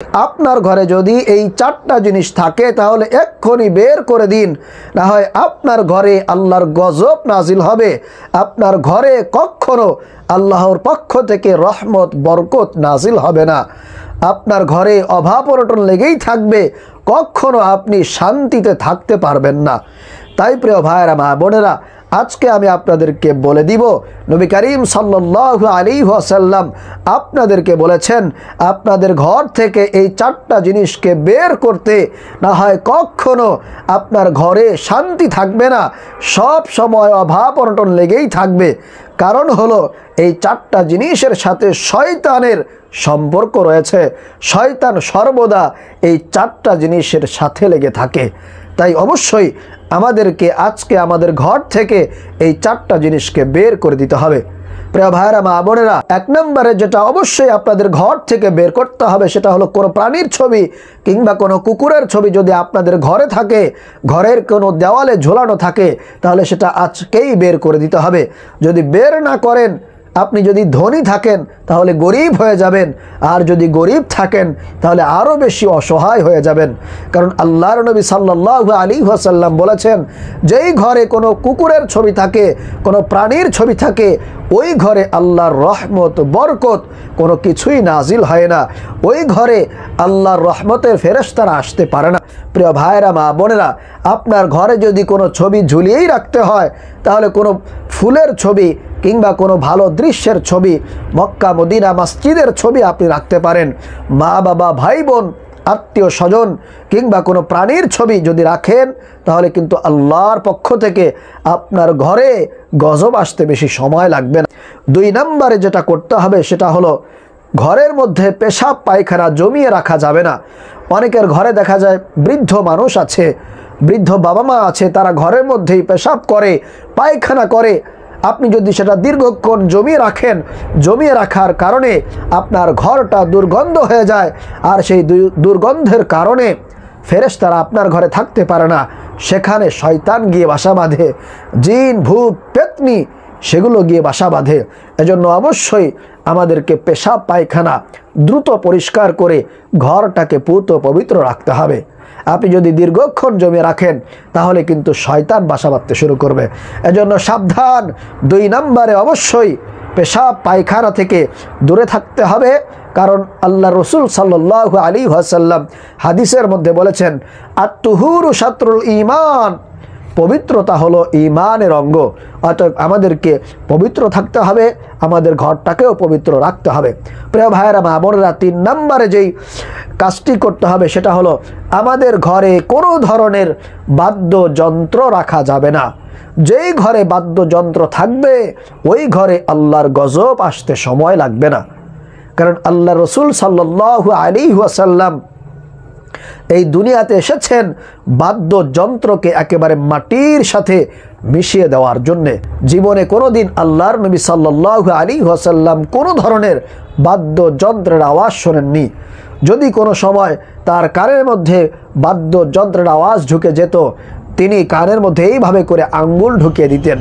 আপনার ঘরে যদি এই চারটা জিনিস থাকে তাহলে এক্ষুনি বের করে দিন, না হয় আপনার ঘরে আল্লাহর গজব নাজিল হবে, আপনার ঘরে কখনো আল্লাহর পক্ষ থেকে রহমত বরকত নাজিল হবে না, আপনার ঘরে অভাব অনটন লেগেই থাকবে, কখনো আপনি শান্তিতে থাকতে পারবেন না। তাই প্রিয় ভাইয়েরা, মা বোনেরা, আজকে আমি আপনাদেরকে বলে দিব, নবী করিম সাল্লাল্লাহু আলাইহি ওয়াসাল্লাম আপনাদেরকে বলেছেন আপনাদের ঘর থেকে এই চারটা জিনিসকে বের করতে, না হয় কখনো আপনার ঘরে শান্তি থাকবে না, সব সময় অভাব অনটন লেগেই থাকবে। কারণ হলো এই চারটা জিনিসের সাথে শয়তানের সম্পর্ক রয়েছে, শয়তান সর্বদা এই চারটা জিনিসের সাথে লেগে থাকে। তাই অবশ্যই আমাদেরকে আজকে আমাদের ঘর থেকে এই চারটা জিনিসকে বের করে দিতে হবে। প্রিয় ভাইরা, মা বোনেরা, এক নম্বরে যেটা অবশ্যই আপনাদের ঘর থেকে বের করতে হবে সেটা হলো কোনো প্রাণীর ছবি কিংবা কোনো কুকুরের ছবি যদি আপনাদের ঘরে থাকে, ঘরের কোনো দেওয়ালে ঝোলানো থাকে, তাহলে সেটা আজকেই বের করে দিতে হবে। যদি বের না করেন, আপনি যদি ধনী থাকেন তাহলে গরিব হয়ে যাবেন, আর যদি গরিব থাকেন তাহলে আরও বেশি অসহায় হয়ে যাবেন। কারণ আল্লাহর নবী সাল্লাল্লাহু আলাইহি ওয়াসাল্লাম বলেছেন, যেই ঘরে কোনো কুকুরের ছবি থাকে, কোনো প্রাণীর ছবি থাকে, ওই ঘরে আল্লাহর রহমত বরকত কোনো কিছুই নাজিল হয় না, ওই ঘরে আল্লাহর রহমতের ফেরেশতারা আসতে পারে না। প্রিয় ভাইরা, মা বোনেরা, আপনার ঘরে যদি কোনো ছবি ঝুলিয়েই রাখতে হয় তাহলে কোনো ফুলের ছবি কিংবা কোনো ভালো দৃশ্যের ছবি, মক্কা মদিনা মসজিদের ছবি আপনি রাখতে পারেন। মা বাবা, ভাই বোন, আত্মীয় স্বজন কিংবা কোনো প্রাণীর ছবি যদি রাখেন তাহলে কিন্তু আল্লাহর পক্ষ থেকে আপনার ঘরে গজব আসতে বেশি সময় লাগবে না। দুই নম্বরে যেটা করতে হবে সেটা হলো ঘরের মধ্যে পেশাব পায়খানা জমিয়ে রাখা যাবে না। অনেকের ঘরে দেখা যায় বৃদ্ধ মানুষ আছে, বৃদ্ধ বাবা মা আছে, তারা ঘরের মধ্যেই পেশাব করে, পায়খানা করে। আপনি যদি সেটা দীর্ঘক্ষণ জমিয়ে রাখেন, জমিয়ে রাখার কারণে আপনার ঘরটা দুর্গন্ধ হয়ে যায়, আর সেই দুর্গন্ধের কারণে ফেরেশতারা আপনার ঘরে থাকতে পারে না, সেখানে শয়তান গিয়ে বাসা বাঁধে, জিন ভূত পেতনি সেগুলো গিয়ে বাসা বাঁধে। এজন্য অবশ্যই আমাদেরকে পেশাব পায়খানা দ্রুত পরিষ্কার করে ঘরটাকে পূত পবিত্র রাখতে হবে। আপনি যদি দীর্ঘক্ষণ জমিয়ে রাখেন তাহলে কিন্তু শয়তান বাসা বাঁধতে শুরু করবে। এজন্য সাবধান। দুই নম্বরে অবশ্যই পেশাব পায়খানা থেকে দূরে থাকতে হবে, কারণ আল্লাহ রসুল সাল্লাল্লাহু আলাইহি ওয়াসাল্লাম হাদিসের মধ্যে বলেছেন, আত-তুহুরু শাত্রুল ঈমান, পবিত্রতা হলো ঈমানের অঙ্গ। অতএব আমাদেরকে পবিত্র থাকতে হবে, আমাদের ঘরটাকেও পবিত্র রাখতে হবে। প্রিয় ভাইয়েরা, মা বোনেরা, তিন নম্বরে যেই কাজটি করতে হবে সেটা হলো আমাদের ঘরে কোনো ধরনের বাদ্যযন্ত্র রাখা যাবে না। যেই ঘরে বাদ্যযন্ত্র থাকবে ওই ঘরে আল্লাহর গজব আসতে সময় লাগবে না। কারণ আল্লাহ রসুল সাল্লাল্লাহু আলাইহি ওয়াসাল্লাম এই দুনিয়াতে এসেছেন বাদ্যযন্ত্রকে একেবারে মাটির সাথে মিশিয়ে দেওয়ার জন্যে। জীবনে কোনোদিন আল্লাহর নবী সাল্লাল্লাহু আলাইহি ওয়াসাল্লাম কোনো ধরনের বাদ্যযন্ত্রের আওয়াজ শোনেননি। যদি কোনো সময় তার কানের মধ্যে বাদ্যযন্ত্রের আওয়াজ ঢুকে যেত, তিনি কানের মধ্যে এইভাবে করে আঙ্গুল ঢুকিয়ে দিতেন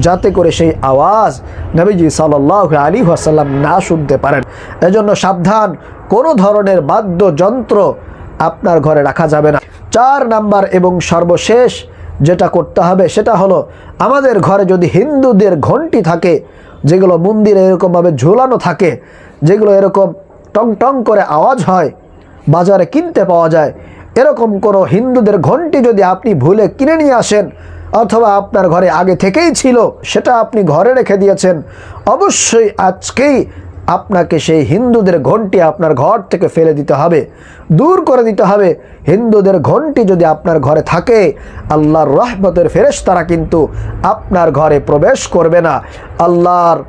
যাতে করে সেই আওয়াজ নবীজি সাল্লাল্লাহু আলাইহি ওয়াসাল্লাম না শুনতে পারেন। এজন্য সাবধান, কোনো ধরনের বাদ্যযন্ত্র আপনার ঘরে রাখা যাবে না। চার নাম্বার এবং সর্বশেষ যেটা করতে হবে সেটা হলো আমাদের ঘরে যদি হিন্দুদের ঘন্টি থাকে, যেগুলো মন্দিরে এরকমভাবে ঝুলানো থাকে, যেগুলো এরকম টং টং করে আওয়াজ হয়, বাজারে কিনতে পাওয়া যায়, এরকম কোনো হিন্দুদের ঘন্টি যদি আপনি ভুলে কিনে নিয়ে আসেন অথবা আপনার ঘরে আগে থেকেই ছিল সেটা আপনি ঘরে রেখে দিয়েছেন, অবশ্যই আজকেই আপনাকে সেই হিন্দুদের ঘন্টি আপনার ঘর থেকে ফেলে দিতে হবে, দূর করে দিতে হবে। হিন্দুদের ঘন্টি যদি আপনার ঘরে থাকে, আল্লাহর রহমতের ফেরেশতারা কিন্তু আপনার ঘরে প্রবেশ করবে না, আল্লাহর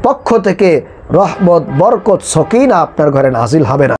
পক্ষ থেকে রহমত বরকত সকিনা আপনার ঘরে নাজিল হবে না।